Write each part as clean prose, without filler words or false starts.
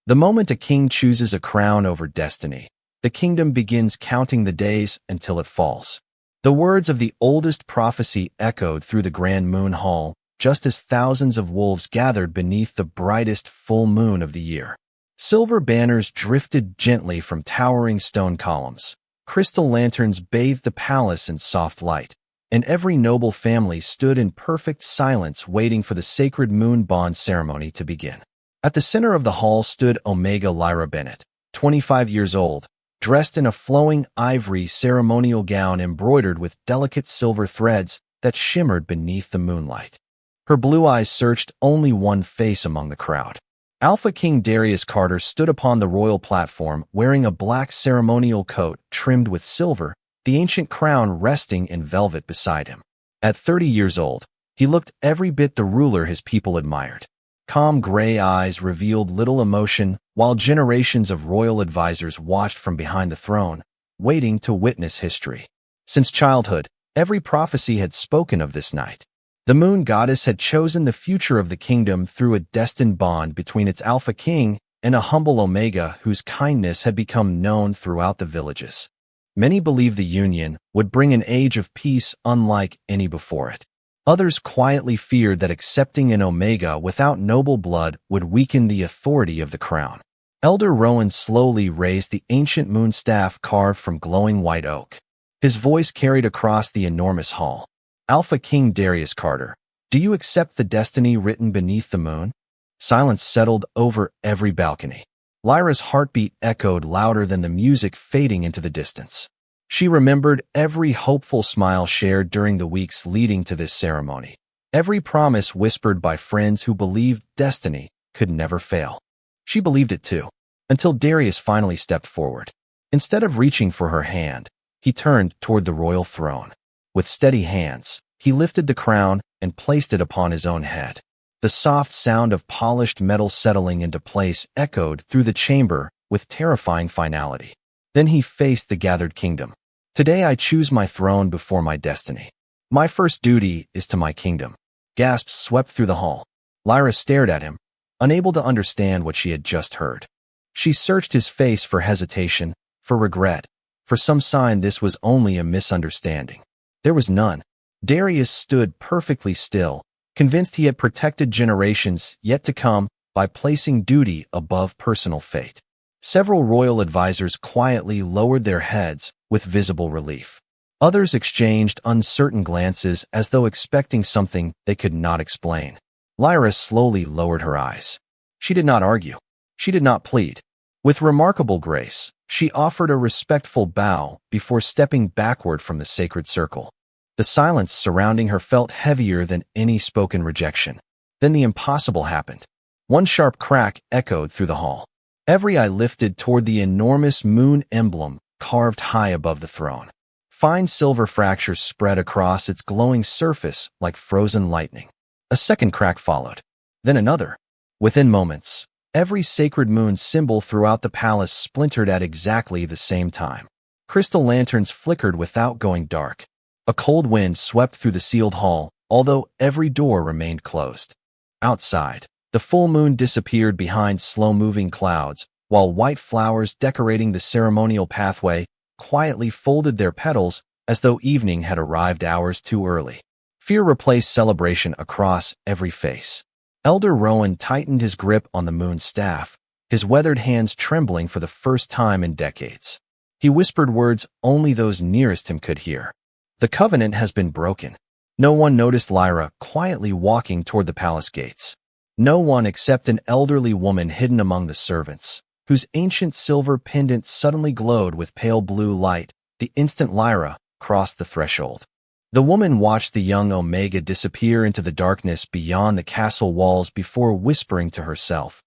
The moment a king chooses a crown over destiny, the kingdom begins counting the days until it falls. The words of the oldest prophecy echoed through the grand moon hall, just as thousands of wolves gathered beneath the brightest full moon of the year. Silver banners drifted gently from towering stone columns. Crystal lanterns bathed the palace in soft light, and every noble family stood in perfect silence waiting for the sacred moon bond ceremony to begin. At the center of the hall stood Omega Lyra Bennett, 25 years old, dressed in a flowing ivory ceremonial gown embroidered with delicate silver threads that shimmered beneath the moonlight. Her blue eyes searched only one face among the crowd. Alpha King Darius Carter stood upon the royal platform wearing a black ceremonial coat trimmed with silver, the ancient crown resting in velvet beside him. At 30 years old, he looked every bit the ruler his people admired. Calm gray eyes revealed little emotion, while generations of royal advisors watched from behind the throne, waiting to witness history. Since childhood, every prophecy had spoken of this night. The moon goddess had chosen the future of the kingdom through a destined bond between its Alpha King and a humble Omega whose kindness had become known throughout the villages. Many believed the union would bring an age of peace unlike any before it. Others quietly feared that accepting an Omega without noble blood would weaken the authority of the crown. Elder Rowan slowly raised the ancient moon staff carved from glowing white oak. His voice carried across the enormous hall. Alpha King Darius Carter, do you accept the destiny written beneath the moon? Silence settled over every balcony. Lyra's heartbeat echoed louder than the music fading into the distance. She remembered every hopeful smile shared during the weeks leading to this ceremony, every promise whispered by friends who believed destiny could never fail. She believed it too, until Darius finally stepped forward. Instead of reaching for her hand, he turned toward the royal throne. With steady hands, he lifted the crown and placed it upon his own head. The soft sound of polished metal settling into place echoed through the chamber with terrifying finality. Then he faced the gathered kingdom. Today I choose my throne before my destiny. My first duty is to my kingdom. Gasps swept through the hall. Lyra stared at him, unable to understand what she had just heard. She searched his face for hesitation, for regret, for some sign this was only a misunderstanding. There was none. Darius stood perfectly still, convinced he had protected generations yet to come by placing duty above personal fate. Several royal advisors quietly lowered their heads with visible relief. Others exchanged uncertain glances as though expecting something they could not explain. Lyra slowly lowered her eyes. She did not argue. She did not plead. With remarkable grace, she offered a respectful bow before stepping backward from the sacred circle. The silence surrounding her felt heavier than any spoken rejection. Then the impossible happened. One sharp crack echoed through the hall. Every eye lifted toward the enormous moon emblem carved high above the throne. Fine silver fractures spread across its glowing surface like frozen lightning. A second crack followed, then another. Within moments, every sacred moon symbol throughout the palace splintered at exactly the same time. Crystal lanterns flickered without going dark. A cold wind swept through the sealed hall, although every door remained closed. Outside, the full moon disappeared behind slow-moving clouds, while white flowers decorating the ceremonial pathway quietly folded their petals as though evening had arrived hours too early. Fear replaced celebration across every face. Elder Rowan tightened his grip on the moon's staff, his weathered hands trembling for the first time in decades. He whispered words only those nearest him could hear. The covenant has been broken. No one noticed Lyra quietly walking toward the palace gates. No one except an elderly woman hidden among the servants, whose ancient silver pendant suddenly glowed with pale blue light the instant Lyra crossed the threshold. The woman watched the young Omega disappear into the darkness beyond the castle walls before whispering to herself,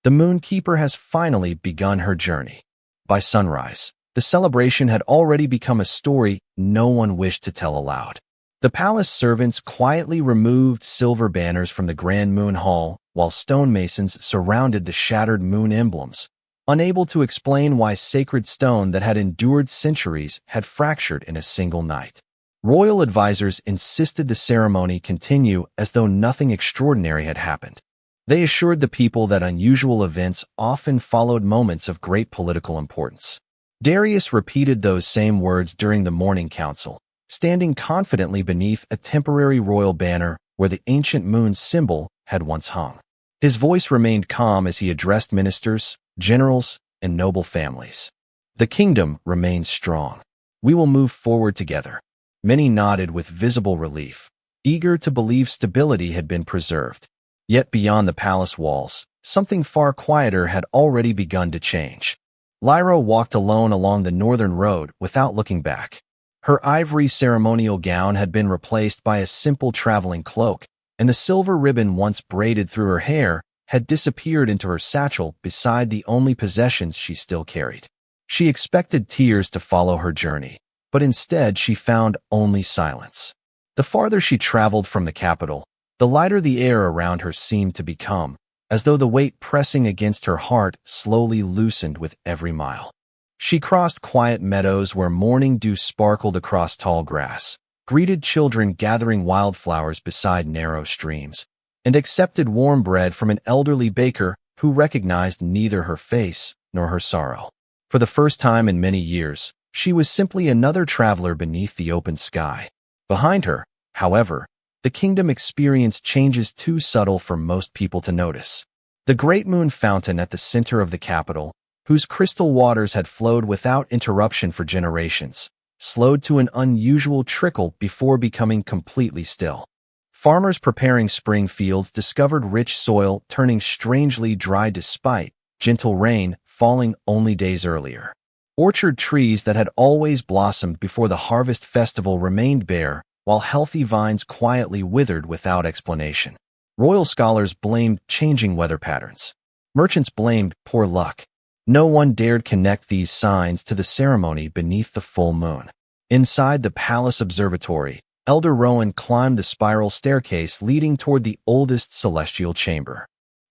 "The Moon Keeper has finally begun her journey." By sunrise, the celebration had already become a story no one wished to tell aloud. The palace servants quietly removed silver banners from the Grand Moon Hall, while stonemasons surrounded the shattered moon emblems, unable to explain why sacred stone that had endured centuries had fractured in a single night. Royal advisors insisted the ceremony continue as though nothing extraordinary had happened. They assured the people that unusual events often followed moments of great political importance. Darius repeated those same words during the morning council, standing confidently beneath a temporary royal banner where the ancient moon's symbol had once hung. His voice remained calm as he addressed ministers, generals, and noble families. The kingdom remains strong. We will move forward together. Many nodded with visible relief, eager to believe stability had been preserved. Yet beyond the palace walls, something far quieter had already begun to change. Lyra walked alone along the northern road without looking back. Her ivory ceremonial gown had been replaced by a simple traveling cloak, and the silver ribbon once braided through her hair had disappeared into her satchel beside the only possessions she still carried. She expected tears to follow her journey, but instead she found only silence. The farther she traveled from the capital, the lighter the air around her seemed to become, as though the weight pressing against her heart slowly loosened with every mile. She crossed quiet meadows where morning dew sparkled across tall grass, greeted children gathering wildflowers beside narrow streams, and accepted warm bread from an elderly baker who recognized neither her face nor her sorrow. For the first time in many years, she was simply another traveler beneath the open sky. Behind her, however, the kingdom experienced changes too subtle for most people to notice. The great moon fountain at the center of the capital, whose crystal waters had flowed without interruption for generations, slowed to an unusual trickle before becoming completely still. Farmers preparing spring fields discovered rich soil turning strangely dry despite gentle rain falling only days earlier. Orchard trees that had always blossomed before the harvest festival remained bare, while healthy vines quietly withered without explanation. Royal scholars blamed changing weather patterns. Merchants blamed poor luck. No one dared connect these signs to the ceremony beneath the full moon. Inside the palace observatory, Elder Rowan climbed the spiral staircase leading toward the oldest celestial chamber.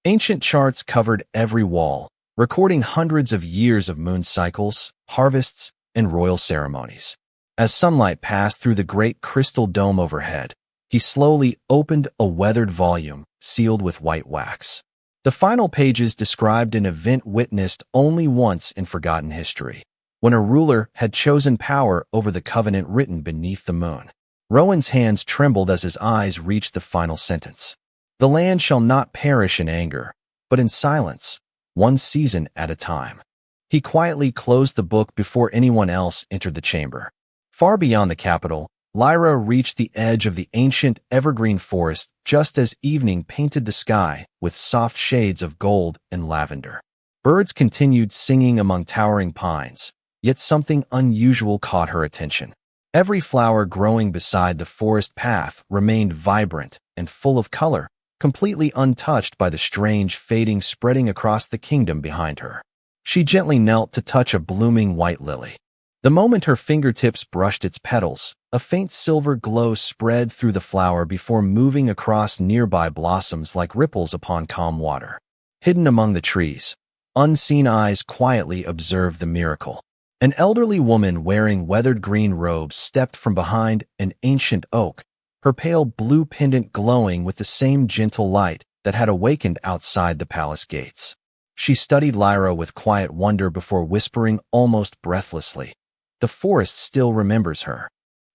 Ancient charts covered every wall, recording hundreds of years of moon cycles, harvests, and royal ceremonies. As sunlight passed through the great crystal dome overhead, he slowly opened a weathered volume sealed with white wax. The final pages described an event witnessed only once in forgotten history, when a ruler had chosen power over the covenant written beneath the moon. Rowan's hands trembled as his eyes reached the final sentence. The land shall not perish in anger, but in silence, one season at a time. He quietly closed the book before anyone else entered the chamber. Far beyond the capital, Lyra reached the edge of the ancient evergreen forest just as evening painted the sky with soft shades of gold and lavender. Birds continued singing among towering pines, yet something unusual caught her attention. Every flower growing beside the forest path remained vibrant and full of color, completely untouched by the strange fading spreading across the kingdom behind her. She gently knelt to touch a blooming white lily. The moment her fingertips brushed its petals, a faint silver glow spread through the flower before moving across nearby blossoms like ripples upon calm water. Hidden among the trees, unseen eyes quietly observed the miracle. An elderly woman wearing weathered green robes stepped from behind an ancient oak, her pale blue pendant glowing with the same gentle light that had awakened outside the palace gates. She studied Lyra with quiet wonder before whispering almost breathlessly, "The forest still remembers her."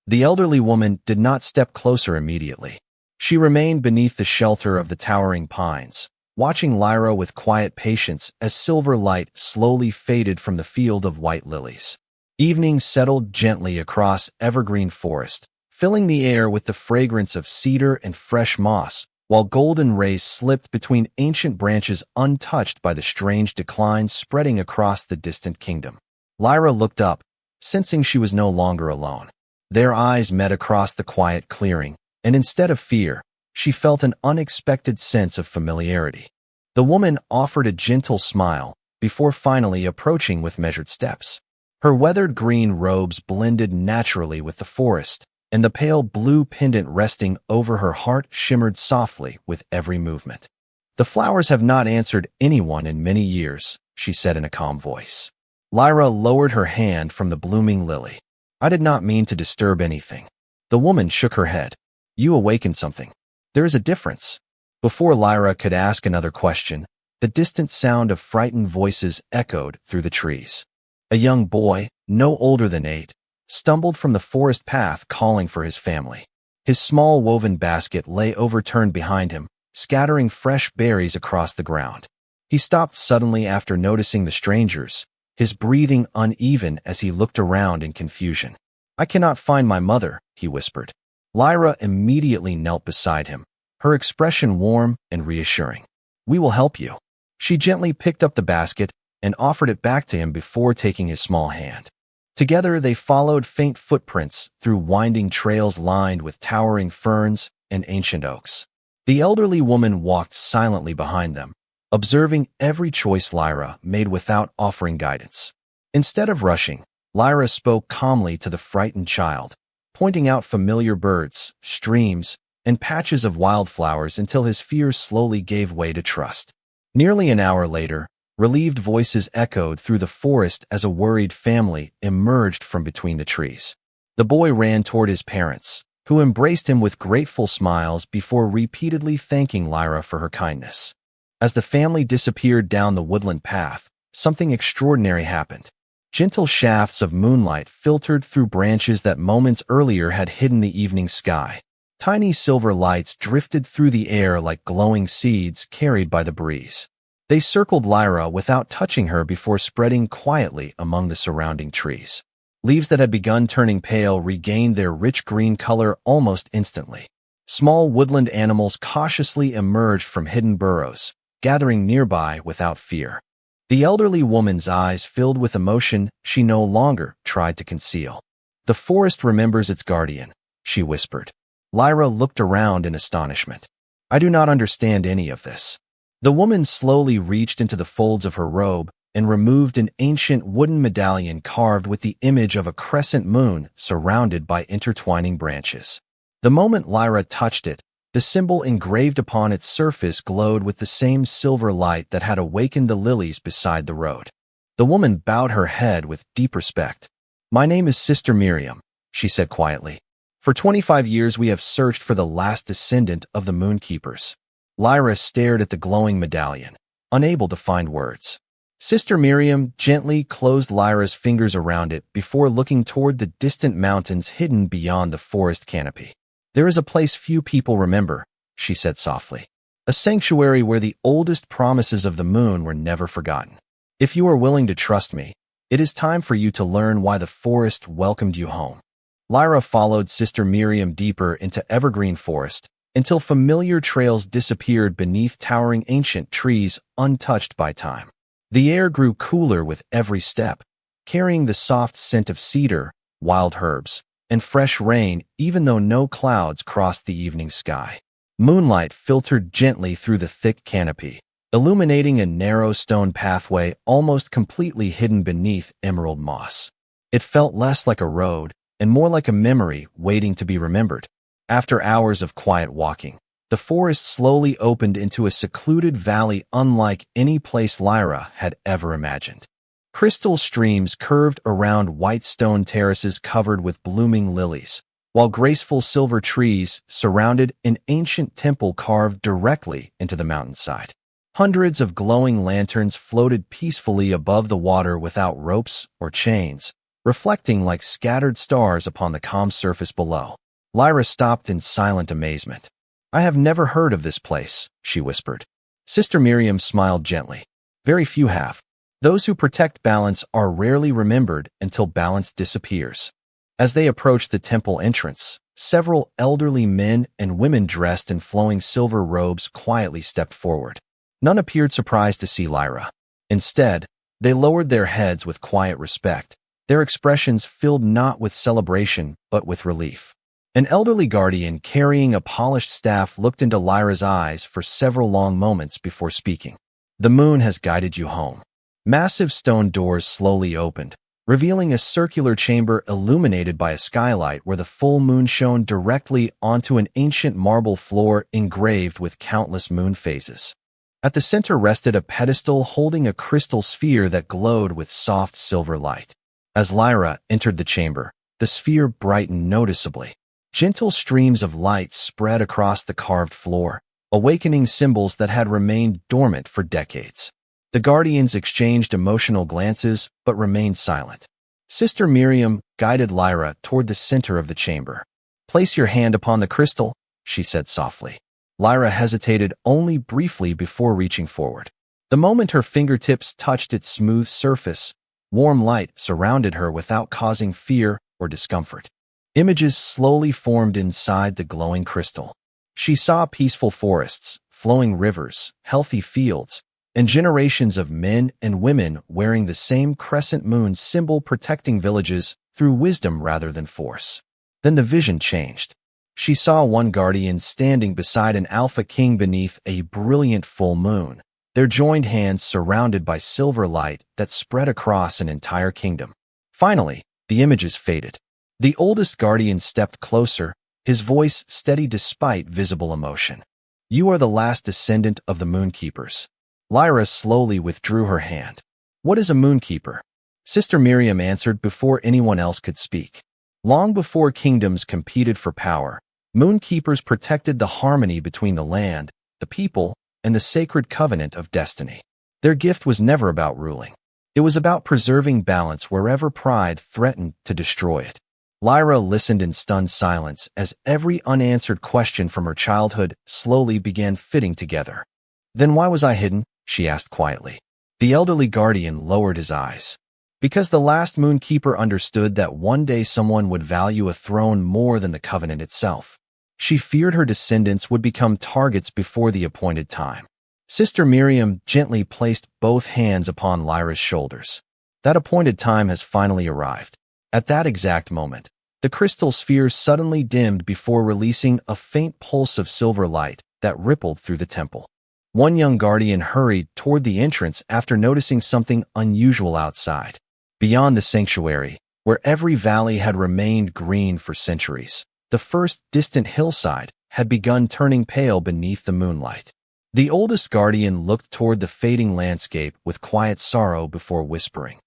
The elderly woman did not step closer immediately. She remained beneath the shelter of the towering pines, watching Lyra with quiet patience as silver light slowly faded from the field of white lilies. Evening settled gently across evergreen forest, filling the air with the fragrance of cedar and fresh moss, while golden rays slipped between ancient branches untouched by the strange decline spreading across the distant kingdom. Lyra looked up, sensing she was no longer alone. Their eyes met across the quiet clearing, and instead of fear, she felt an unexpected sense of familiarity. The woman offered a gentle smile before finally approaching with measured steps. Her weathered green robes blended naturally with the forest, and the pale blue pendant resting over her heart shimmered softly with every movement. "The flowers have not answered anyone in many years," she said in a calm voice. Lyra lowered her hand from the blooming lily. "I did not mean to disturb anything." The woman shook her head. "You awakened something. There is a difference." Before Lyra could ask another question, the distant sound of frightened voices echoed through the trees. A young boy, no older than 8, stumbled from the forest path calling for his family. His small woven basket lay overturned behind him, scattering fresh berries across the ground. He stopped suddenly after noticing the strangers, his breathing uneven as he looked around in confusion. "I cannot find my mother," he whispered. Lyra immediately knelt beside him, her expression warm and reassuring. "We will help you." She gently picked up the basket and offered it back to him before taking his small hand. Together they followed faint footprints through winding trails lined with towering ferns and ancient oaks. The elderly woman walked silently behind them, observing every choice Lyra made without offering guidance. Instead of rushing, Lyra spoke calmly to the frightened child, pointing out familiar birds, streams, and patches of wildflowers until his fears slowly gave way to trust. Nearly an hour later, relieved voices echoed through the forest as a worried family emerged from between the trees. The boy ran toward his parents, who embraced him with grateful smiles before repeatedly thanking Lyra for her kindness. As the family disappeared down the woodland path, something extraordinary happened. Gentle shafts of moonlight filtered through branches that moments earlier had hidden the evening sky. Tiny silver lights drifted through the air like glowing seeds carried by the breeze. They circled Lyra without touching her before spreading quietly among the surrounding trees. Leaves that had begun turning pale regained their rich green color almost instantly. Small woodland animals cautiously emerged from hidden burrows, gathering nearby without fear. The elderly woman's eyes filled with emotion she no longer tried to conceal. "The forest remembers its guardian," she whispered. Lyra looked around in astonishment. "I do not understand any of this." The woman slowly reached into the folds of her robe and removed an ancient wooden medallion carved with the image of a crescent moon surrounded by intertwining branches. The moment Lyra touched it, the symbol engraved upon its surface glowed with the same silver light that had awakened the lilies beside the road. The woman bowed her head with deep respect. "My name is Sister Miriam," she said quietly. "For 25 years we have searched for the last descendant of the Moonkeepers." Lyra stared at the glowing medallion, unable to find words. Sister Miriam gently closed Lyra's fingers around it before looking toward the distant mountains hidden beyond the forest canopy. "There is a place few people remember," she said softly. "A sanctuary where the oldest promises of the moon were never forgotten. If you are willing to trust me, it is time for you to learn why the forest welcomed you home." Lyra followed Sister Miriam deeper into evergreen forest, until familiar trails disappeared beneath towering ancient trees untouched by time. The air grew cooler with every step, carrying the soft scent of cedar, wild herbs, and fresh rain even though no clouds crossed the evening sky. Moonlight filtered gently through the thick canopy, illuminating a narrow stone pathway almost completely hidden beneath emerald moss. It felt less like a road and more like a memory waiting to be remembered. After hours of quiet walking, the forest slowly opened into a secluded valley unlike any place Lyra had ever imagined. Crystal streams curved around white stone terraces covered with blooming lilies, while graceful silver trees surrounded an ancient temple carved directly into the mountainside. Hundreds of glowing lanterns floated peacefully above the water without ropes or chains, reflecting like scattered stars upon the calm surface below. Lyra stopped in silent amazement. "I have never heard of this place," she whispered. Sister Miriam smiled gently. "Very few have. Those who protect balance are rarely remembered until balance disappears." As they approached the temple entrance, several elderly men and women dressed in flowing silver robes quietly stepped forward. None appeared surprised to see Lyra. Instead, they lowered their heads with quiet respect, their expressions filled not with celebration but with relief. An elderly guardian carrying a polished staff looked into Lyra's eyes for several long moments before speaking. "The moon has guided you home." Massive stone doors slowly opened, revealing a circular chamber illuminated by a skylight where the full moon shone directly onto an ancient marble floor engraved with countless moon phases. At the center rested a pedestal holding a crystal sphere that glowed with soft silver light. As Lyra entered the chamber, the sphere brightened noticeably. Gentle streams of light spread across the carved floor, awakening symbols that had remained dormant for decades. The guardians exchanged emotional glances but remained silent. Sister Miriam guided Lyra toward the center of the chamber. "Place your hand upon the crystal," she said softly. Lyra hesitated only briefly before reaching forward. The moment her fingertips touched its smooth surface, warm light surrounded her without causing fear or discomfort. Images slowly formed inside the glowing crystal. She saw peaceful forests, flowing rivers, healthy fields, and generations of men and women wearing the same crescent moon symbol, protecting villages through wisdom rather than force. Then the vision changed. She saw one guardian standing beside an alpha king beneath a brilliant full moon, their joined hands surrounded by silver light that spread across an entire kingdom. Finally, the images faded. The oldest guardian stepped closer, his voice steady despite visible emotion. "You are the last descendant of the Moonkeepers." Lyra slowly withdrew her hand. "What is a Moonkeeper?" Sister Miriam answered before anyone else could speak. Long before kingdoms competed for power, Moonkeepers protected the harmony between the land, the people, and the sacred covenant of destiny. Their gift was never about ruling. It was about preserving balance wherever pride threatened to destroy it. Lyra listened in stunned silence as every unanswered question from her childhood slowly began fitting together. "Then why was I hidden?" she asked quietly. The elderly guardian lowered his eyes. "Because the last Moonkeeper understood that one day someone would value a throne more than the covenant itself. She feared her descendants would become targets before the appointed time." Sister Miriam gently placed both hands upon Lyra's shoulders. "That appointed time has finally arrived." At that exact moment, the crystal sphere suddenly dimmed before releasing a faint pulse of silver light that rippled through the temple. One young guardian hurried toward the entrance after noticing something unusual outside. Beyond the sanctuary, where every valley had remained green for centuries, the first distant hillside had begun turning pale beneath the moonlight. The oldest guardian looked toward the fading landscape with quiet sorrow before whispering,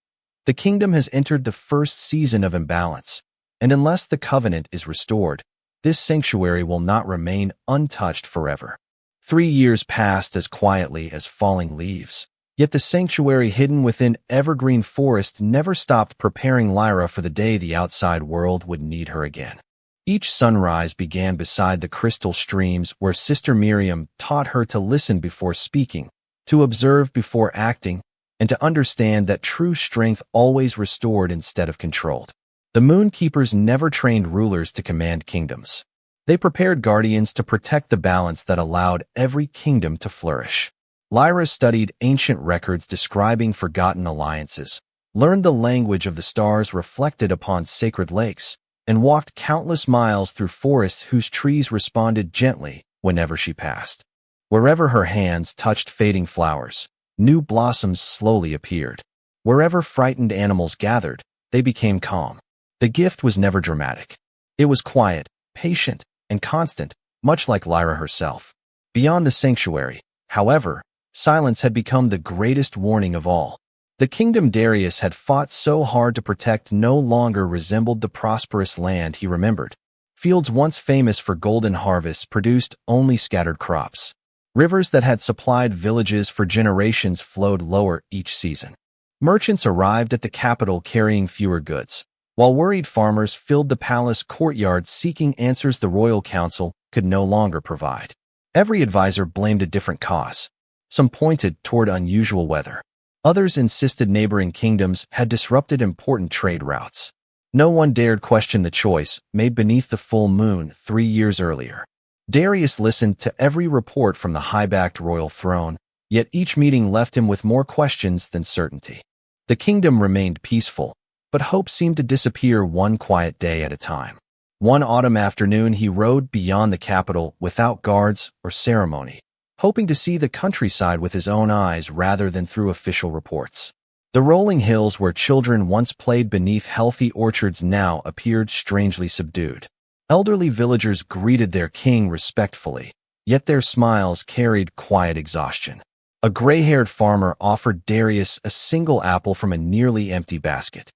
"The kingdom has entered the first season of imbalance, and unless the covenant is restored, this sanctuary will not remain untouched forever." 3 years passed as quietly as falling leaves. Yet the sanctuary hidden within evergreen forest never stopped preparing Lyra for the day the outside world would need her again. Each sunrise began beside the crystal streams where Sister Miriam taught her to listen before speaking, to observe before acting, and to understand that true strength always restored instead of controlled. The Moonkeepers never trained rulers to command kingdoms. They prepared guardians to protect the balance that allowed every kingdom to flourish. Lyra studied ancient records describing forgotten alliances, learned the language of the stars reflected upon sacred lakes, and walked countless miles through forests whose trees responded gently whenever she passed. Wherever her hands touched fading flowers, new blossoms slowly appeared. Wherever frightened animals gathered, they became calm. The gift was never dramatic. It was quiet, patient, and constant, much like Lyra herself. Beyond the sanctuary, however, silence had become the greatest warning of all. The kingdom Darius had fought so hard to protect no longer resembled the prosperous land he remembered. Fields once famous for golden harvests produced only scattered crops. Rivers that had supplied villages for generations flowed lower each season. Merchants arrived at the capital carrying fewer goods, while worried farmers filled the palace courtyards seeking answers the royal council could no longer provide. Every advisor blamed a different cause. Some pointed toward unusual weather. Others insisted neighboring kingdoms had disrupted important trade routes. No one dared question the choice made beneath the full moon 3 years earlier. Darius listened to every report from the high-backed royal throne, yet each meeting left him with more questions than certainty. The kingdom remained peaceful, but hope seemed to disappear one quiet day at a time. One autumn afternoon he rode beyond the capital without guards or ceremony, hoping to see the countryside with his own eyes rather than through official reports. The rolling hills where children once played beneath healthy orchards now appeared strangely subdued. Elderly villagers greeted their king respectfully, yet their smiles carried quiet exhaustion. A gray-haired farmer offered Darius a single apple from a nearly empty basket.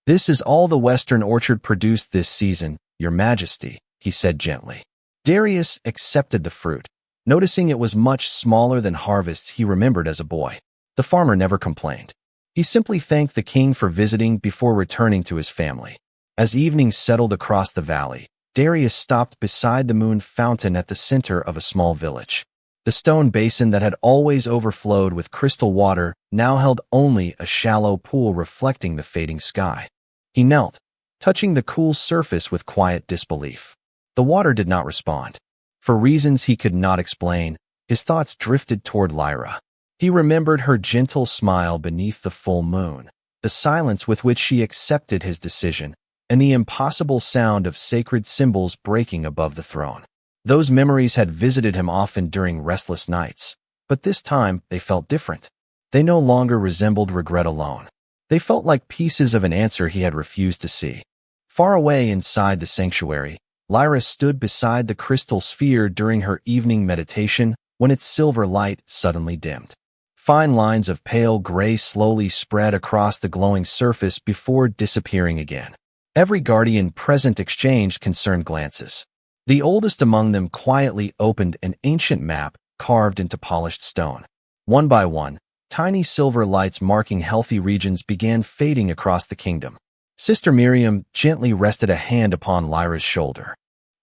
"This is all the western orchard produced this season, Your Majesty," he said gently. Darius accepted the fruit, Noticing it was much smaller than harvests he remembered as a boy, the farmer never complained. He simply thanked the king for visiting before returning to his family. As evening settled across the valley, Darius stopped beside the moon fountain at the center of a small village. The stone basin that had always overflowed with crystal water now held only a shallow pool reflecting the fading sky. He knelt, touching the cool surface with quiet disbelief. The water did not respond. For reasons he could not explain, his thoughts drifted toward Lyra. He remembered her gentle smile beneath the full moon, the silence with which she accepted his decision, and the impossible sound of sacred cymbals breaking above the throne. Those memories had visited him often during restless nights, but this time they felt different. They no longer resembled regret alone. They felt like pieces of an answer he had refused to see. Far away inside the sanctuary, Lyra stood beside the crystal sphere during her evening meditation when its silver light suddenly dimmed. Fine lines of pale gray slowly spread across the glowing surface before disappearing again. Every guardian present exchanged concerned glances. The oldest among them quietly opened an ancient map carved into polished stone. One by one, tiny silver lights marking healthy regions began fading across the kingdom. Sister Miriam gently rested a hand upon Lyra's shoulder.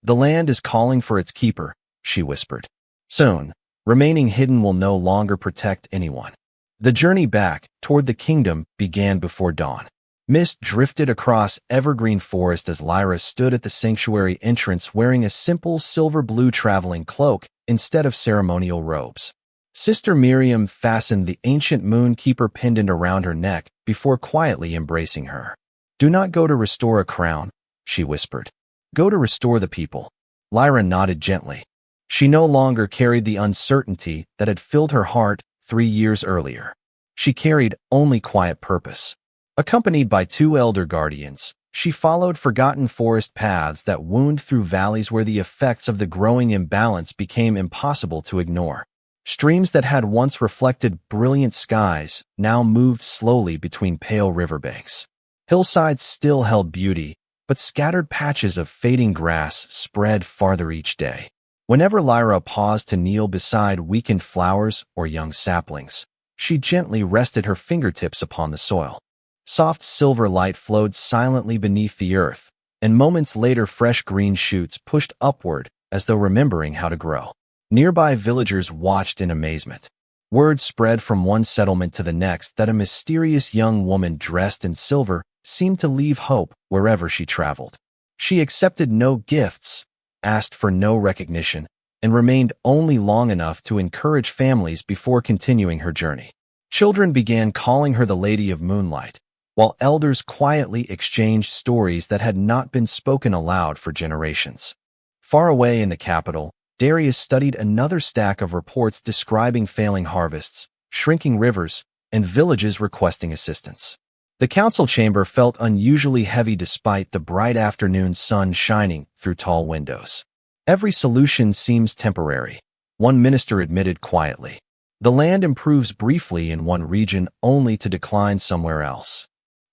"The land is calling for its keeper," she whispered. "Soon, remaining hidden will no longer protect anyone." The journey back toward the kingdom began before dawn. Mist drifted across evergreen forest as Lyra stood at the sanctuary entrance wearing a simple silver-blue traveling cloak instead of ceremonial robes. Sister Miriam fastened the ancient moonkeeper pendant around her neck before quietly embracing her. "Do not go to restore a crown," she whispered. "Go to restore the people." Lyra nodded gently. She no longer carried the uncertainty that had filled her heart 3 years earlier. She carried only quiet purpose. Accompanied by 2 elder guardians, she followed forgotten forest paths that wound through valleys where the effects of the growing imbalance became impossible to ignore. Streams that had once reflected brilliant skies now moved slowly between pale riverbanks. Hillsides still held beauty, but scattered patches of fading grass spread farther each day. Whenever Lyra paused to kneel beside weakened flowers or young saplings, she gently rested her fingertips upon the soil. Soft silver light flowed silently beneath the earth, and moments later fresh green shoots pushed upward as though remembering how to grow. Nearby villagers watched in amazement. Word spread from one settlement to the next that a mysterious young woman dressed in silver seemed to leave hope wherever she traveled. She accepted no gifts, asked for no recognition, and remained only long enough to encourage families before continuing her journey. Children began calling her the Lady of Moonlight, while elders quietly exchanged stories that had not been spoken aloud for generations. Far away in the capital, Darius studied another stack of reports describing failing harvests, shrinking rivers, and villages requesting assistance. The council chamber felt unusually heavy despite the bright afternoon sun shining through tall windows. "Every solution seems temporary," one minister admitted quietly. "The land improves briefly in one region only to decline somewhere else."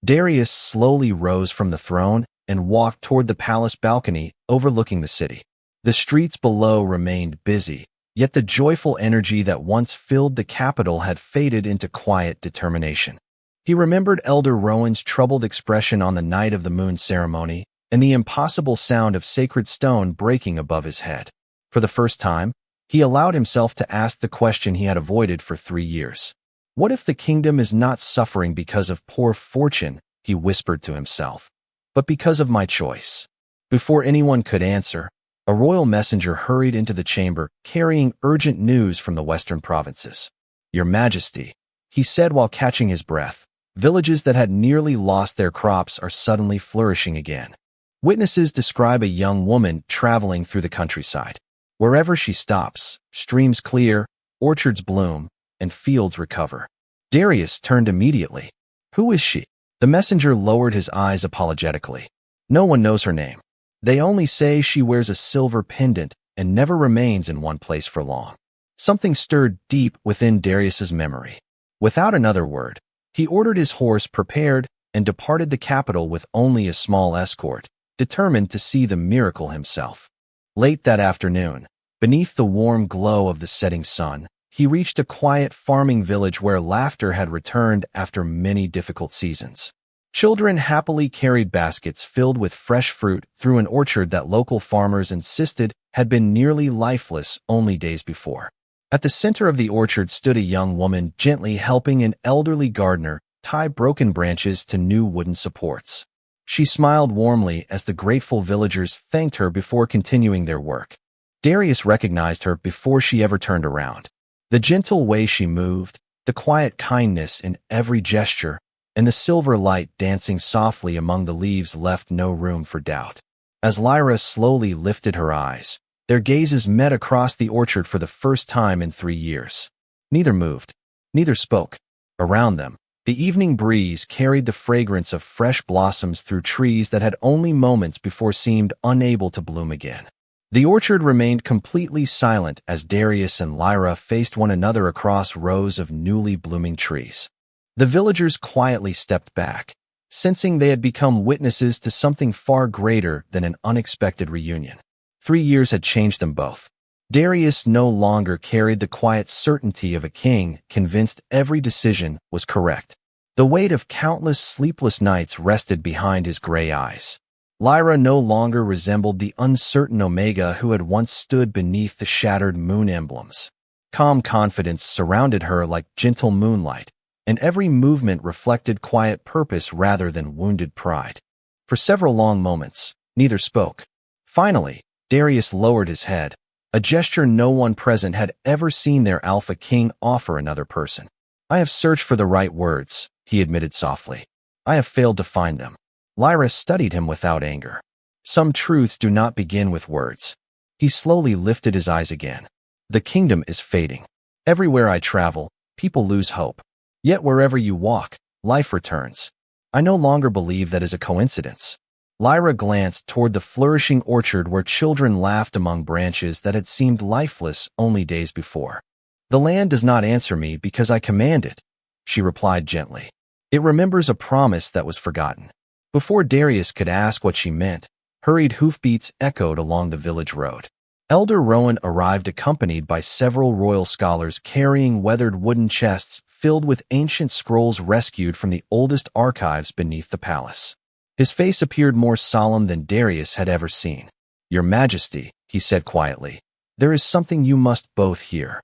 Darius slowly rose from the throne and walked toward the palace balcony overlooking the city. The streets below remained busy, yet the joyful energy that once filled the capital had faded into quiet determination. He remembered Elder Rowan's troubled expression on the night of the moon ceremony and the impossible sound of sacred stone breaking above his head. For the first time, he allowed himself to ask the question he had avoided for 3 years. "What if the kingdom is not suffering because of poor fortune," he whispered to himself, "but because of my choice?" Before anyone could answer, a royal messenger hurried into the chamber, carrying urgent news from the western provinces. "Your Majesty," he said while catching his breath, "villages that had nearly lost their crops are suddenly flourishing again." Witnesses describe a young woman traveling through the countryside. Wherever she stops, streams clear, orchards bloom, and fields recover. Darius turned immediately. "Who is she?" The messenger lowered his eyes apologetically. "No one knows her name. They only say she wears a silver pendant and never remains in one place for long." Something stirred deep within Darius's memory. Without another word, he ordered his horse prepared and departed the capital with only a small escort, determined to see the miracle himself. Late that afternoon, Beneath the warm glow of the setting sun, he reached a quiet farming village where laughter had returned after many difficult seasons. Children happily carried baskets filled with fresh fruit through an orchard that local farmers insisted had been nearly lifeless only days before. At the center of the orchard stood a young woman gently helping an elderly gardener tie broken branches to new wooden supports. She smiled warmly as the grateful villagers thanked her before continuing their work. Darius recognized her before she ever turned around. The gentle way she moved, the quiet kindness in every gesture, and the silver light dancing softly among the leaves left no room for doubt. As Lyra slowly lifted her eyes, their gazes met across the orchard for the first time in 3 years. Neither moved. Neither spoke. Around them, the evening breeze carried the fragrance of fresh blossoms through trees that had only moments before seemed unable to bloom again. The orchard remained completely silent as Darius and Lyra faced one another across rows of newly blooming trees. The villagers quietly stepped back, sensing they had become witnesses to something far greater than an unexpected reunion. 3 years had changed them both. Darius no longer carried the quiet certainty of a king, convinced every decision was correct. The weight of countless sleepless nights rested behind his gray eyes. Lyra no longer resembled the uncertain Omega who had once stood beneath the shattered moon emblems. Calm confidence surrounded her like gentle moonlight, and every movement reflected quiet purpose rather than wounded pride. For several long moments, neither spoke. Finally, Darius lowered his head, a gesture no one present had ever seen their alpha king offer another person. "I have searched for the right words," he admitted softly. "I have failed to find them." Lyra studied him without anger. "Some truths do not begin with words." He slowly lifted his eyes again. "The kingdom is fading. Everywhere I travel, people lose hope. Yet wherever you walk, life returns. I no longer believe that is a coincidence." Lyra glanced toward the flourishing orchard where children laughed among branches that had seemed lifeless only days before. "The land does not answer me because I command it," she replied gently. "It remembers a promise that was forgotten." Before Darius could ask what she meant, hurried hoofbeats echoed along the village road. Elder Rowan arrived accompanied by several royal scholars carrying weathered wooden chests filled with ancient scrolls rescued from the oldest archives beneath the palace. His face appeared more solemn than Darius had ever seen. "Your Majesty," he said quietly, "there is something you must both hear."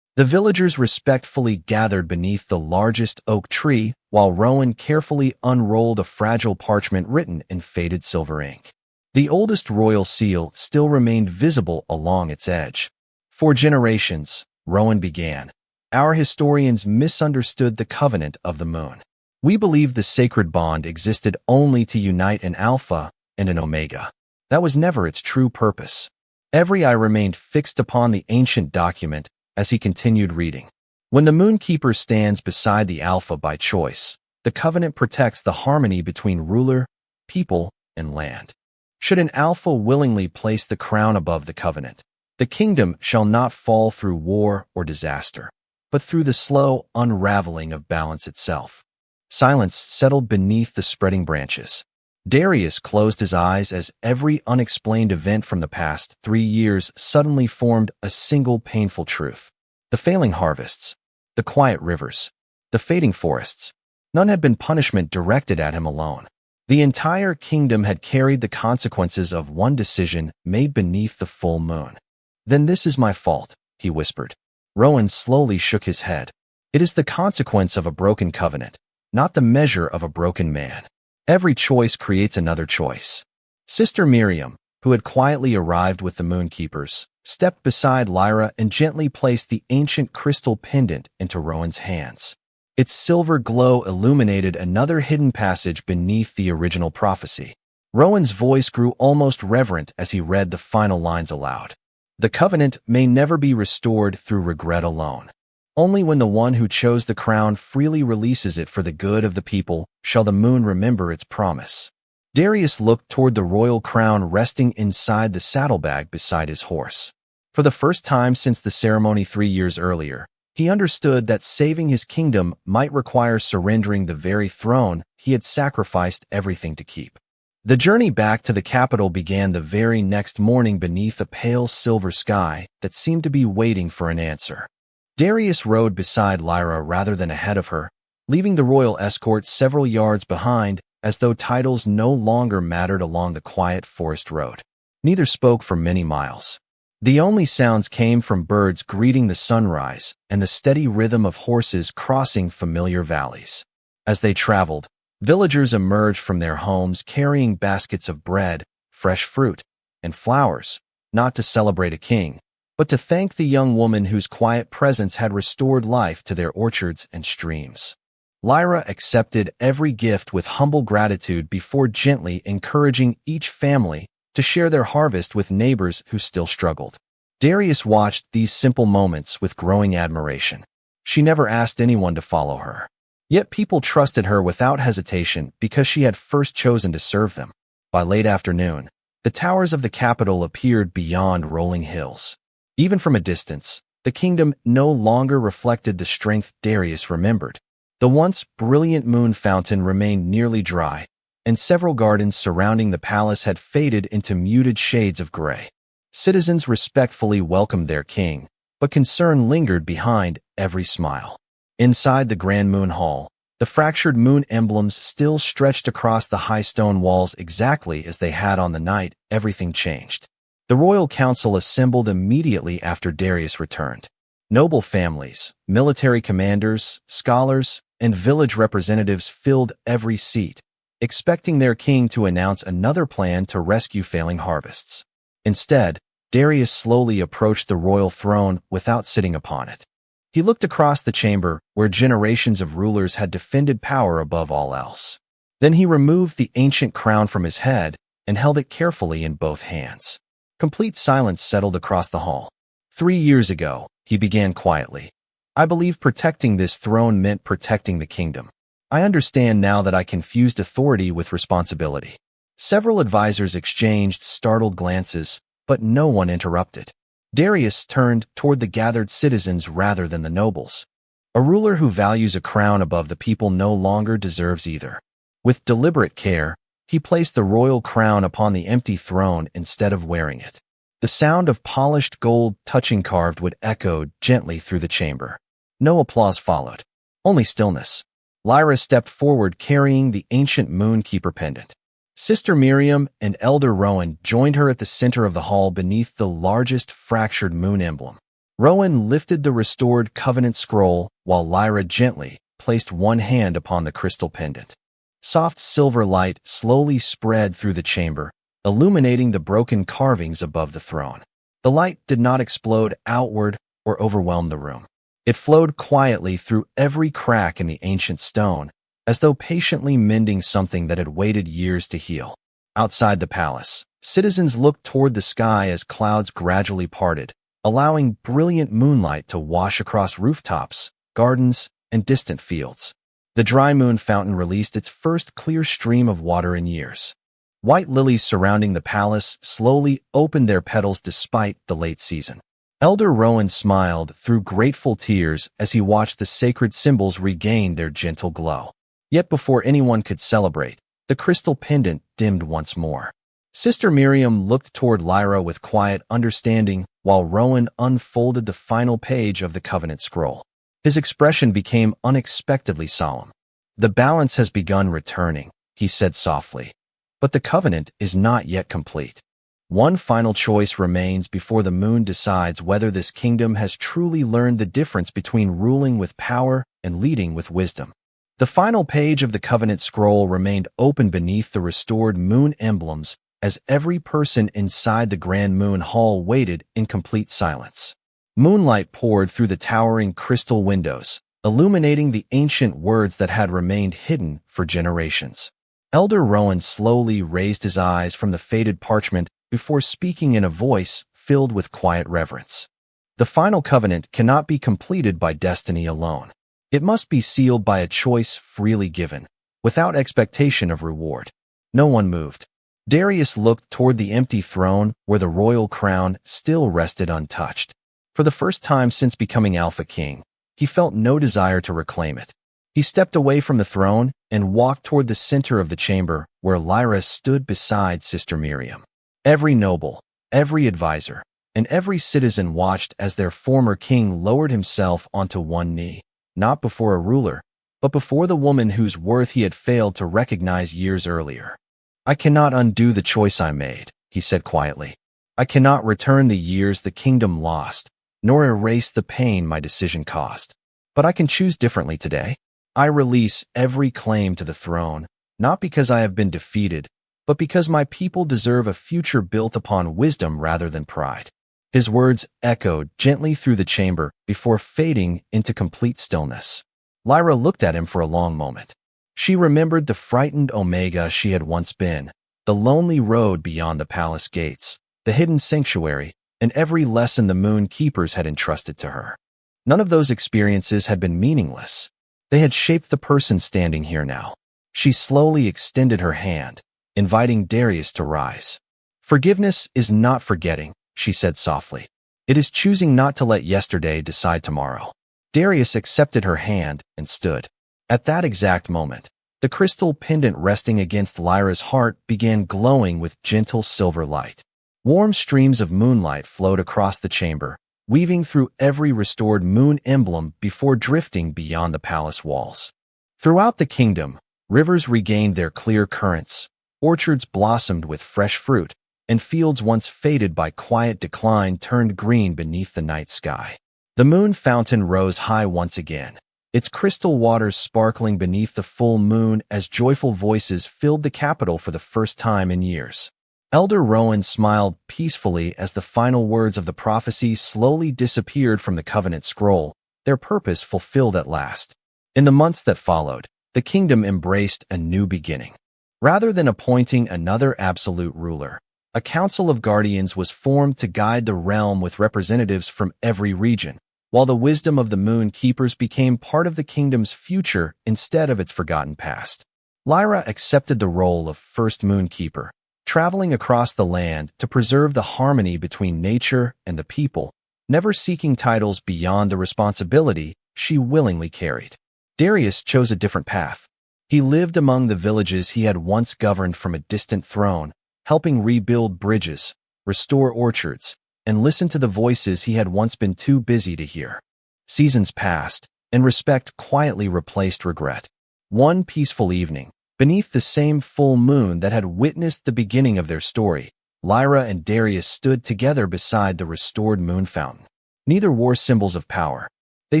The villagers respectfully gathered beneath the largest oak tree, while Rowan carefully unrolled a fragile parchment written in faded silver ink. The oldest royal seal still remained visible along its edge. "For generations," Rowan began, "our historians misunderstood the covenant of the moon. We believed the sacred bond existed only to unite an alpha and an omega. That was never its true purpose." Every eye remained fixed upon the ancient document as he continued reading. "When the moonkeeper stands beside the alpha by choice, the covenant protects the harmony between ruler, people, and land. Should an alpha willingly place the crown above the covenant, the kingdom shall not fall through war or disaster, but through the slow unraveling of balance itself." Silence settled beneath the spreading branches. Darius closed his eyes as every unexplained event from the past 3 years suddenly formed a single painful truth. The failing harvests, the quiet rivers, the fading forests, none had been punishment directed at him alone. The entire kingdom had carried the consequences of one decision made beneath the full moon. "Then this is my fault," he whispered. Rowan slowly shook his head. "It is the consequence of a broken covenant, not the measure of a broken man. Every choice creates another choice." Sister Miriam, who had quietly arrived with the moonkeepers, stepped beside Lyra and gently placed the ancient crystal pendant into Rowan's hands. Its silver glow illuminated another hidden passage beneath the original prophecy. Rowan's voice grew almost reverent as he read the final lines aloud. "The covenant may never be restored through regret alone. Only when the one who chose the crown freely releases it for the good of the people shall the moon remember its promise." Darius looked toward the royal crown resting inside the saddlebag beside his horse. For the first time since the ceremony 3 years earlier, he understood that saving his kingdom might require surrendering the very throne he had sacrificed everything to keep. The journey back to the capital began the very next morning beneath a pale silver sky that seemed to be waiting for an answer. Darius rode beside Lyra rather than ahead of her, leaving the royal escort several yards behind, as though titles no longer mattered along the quiet forest road. Neither spoke for many miles. The only sounds came from birds greeting the sunrise and the steady rhythm of horses crossing familiar valleys. As they traveled, villagers emerged from their homes carrying baskets of bread, fresh fruit, and flowers, not to celebrate a king, but to thank the young woman whose quiet presence had restored life to their orchards and streams. Lyra accepted every gift with humble gratitude before gently encouraging each family to share their harvest with neighbors who still struggled. Darius watched these simple moments with growing admiration. She never asked anyone to follow her. Yet people trusted her without hesitation because she had first chosen to serve them. By late afternoon, the towers of the capital appeared beyond rolling hills. Even from a distance, the kingdom no longer reflected the strength Darius remembered. The once brilliant moon fountain remained nearly dry, and several gardens surrounding the palace had faded into muted shades of gray. Citizens respectfully welcomed their king, but concern lingered behind every smile. Inside the Grand Moon Hall, the fractured moon emblems still stretched across the high stone walls exactly as they had on the night everything changed. The royal council assembled immediately after Darius returned. Noble families, military commanders, scholars, and village representatives filled every seat, expecting their king to announce another plan to rescue failing harvests. Instead, Darius slowly approached the royal throne without sitting upon it. He looked across the chamber where generations of rulers had defended power above all else. Then he removed the ancient crown from his head and held it carefully in both hands. Complete silence settled across the hall. 3 years ago, he began quietly. I believe protecting this throne meant protecting the kingdom. I understand now that I confused authority with responsibility. Several advisors exchanged startled glances, but no one interrupted. Darius turned toward the gathered citizens rather than the nobles. A ruler who values a crown above the people no longer deserves either. With deliberate care, he placed the royal crown upon the empty throne instead of wearing it. The sound of polished gold touching carved wood echoed gently through the chamber. No applause followed, only stillness. Lyra stepped forward carrying the ancient moonkeeper pendant. Sister Miriam and Elder Rowan joined her at the center of the hall beneath the largest fractured moon emblem. Rowan lifted the restored covenant scroll while Lyra gently placed one hand upon the crystal pendant. Soft silver light slowly spread through the chamber, illuminating the broken carvings above the throne. The light did not explode outward or overwhelm the room. It flowed quietly through every crack in the ancient stone, as though patiently mending something that had waited years to heal. Outside the palace, citizens looked toward the sky as clouds gradually parted, allowing brilliant moonlight to wash across rooftops, gardens, and distant fields. The dry moon fountain released its first clear stream of water in years. White lilies surrounding the palace slowly opened their petals despite the late season. Elder Rowan smiled through grateful tears as he watched the sacred symbols regain their gentle glow. Yet before anyone could celebrate, the crystal pendant dimmed once more. Sister Miriam looked toward Lyra with quiet understanding while Rowan unfolded the final page of the covenant scroll. His expression became unexpectedly solemn. The balance has begun returning, he said softly. But the covenant is not yet complete. One final choice remains before the moon decides whether this kingdom has truly learned the difference between ruling with power and leading with wisdom. The final page of the covenant scroll remained open beneath the restored moon emblems as every person inside the Grand Moon Hall waited in complete silence. Moonlight poured through the towering crystal windows, illuminating the ancient words that had remained hidden for generations. Elder Rowan slowly raised his eyes from the faded parchment before speaking in a voice filled with quiet reverence. The final covenant cannot be completed by destiny alone. It must be sealed by a choice freely given, without expectation of reward. No one moved. Darius looked toward the empty throne where the royal crown still rested untouched. For the first time since becoming Alpha King, he felt no desire to reclaim it. He stepped away from the throne and walked toward the center of the chamber where Lyra stood beside Sister Miriam. Every noble, every advisor, and every citizen watched as their former king lowered himself onto one knee, not before a ruler, but before the woman whose worth he had failed to recognize years earlier. "I cannot undo the choice I made," he said quietly. "I cannot return the years the kingdom lost, nor erase the pain my decision caused. But I can choose differently today. I release every claim to the throne, not because I have been defeated, but because my people deserve a future built upon wisdom rather than pride." His words echoed gently through the chamber before fading into complete stillness. Lyra looked at him for a long moment. She remembered the frightened Omega she had once been, the lonely road beyond the palace gates, the hidden sanctuary, and every lesson the Moon Keepers had entrusted to her. None of those experiences had been meaningless. They had shaped the person standing here now. She slowly extended her hand, inviting Darius to rise. "Forgiveness is not forgetting," she said softly. "It is choosing not to let yesterday decide tomorrow." Darius accepted her hand and stood. At that exact moment, the crystal pendant resting against Lyra's heart began glowing with gentle silver light. Warm streams of moonlight flowed across the chamber, weaving through every restored moon emblem before drifting beyond the palace walls. Throughout the kingdom, rivers regained their clear currents, orchards blossomed with fresh fruit, and fields once faded by quiet decline turned green beneath the night sky. The moon fountain rose high once again, its crystal waters sparkling beneath the full moon as joyful voices filled the capital for the first time in years. Elder Rowan smiled peacefully as the final words of the prophecy slowly disappeared from the covenant scroll, their purpose fulfilled at last. In the months that followed, the kingdom embraced a new beginning. Rather than appointing another absolute ruler, a council of guardians was formed to guide the realm with representatives from every region, while the wisdom of the Moon Keepers became part of the kingdom's future instead of its forgotten past. Lyra accepted the role of first Moon Keeper, traveling across the land to preserve the harmony between nature and the people, never seeking titles beyond the responsibility she willingly carried. Darius chose a different path. He lived among the villages he had once governed from a distant throne, helping rebuild bridges, restore orchards, and listen to the voices he had once been too busy to hear. Seasons passed, and respect quietly replaced regret. One peaceful evening, beneath the same full moon that had witnessed the beginning of their story, Lyra and Darius stood together beside the restored moon fountain. Neither wore symbols of power. They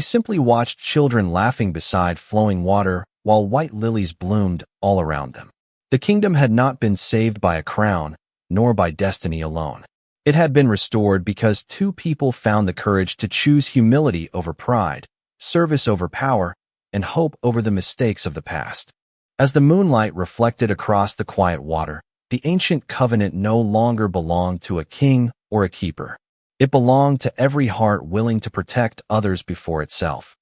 simply watched children laughing beside flowing water while white lilies bloomed all around them. The kingdom had not been saved by a crown, nor by destiny alone. It had been restored because two people found the courage to choose humility over pride, service over power, and hope over the mistakes of the past. As the moonlight reflected across the quiet water, the ancient covenant no longer belonged to a king or a keeper. It belonged to every heart willing to protect others before itself.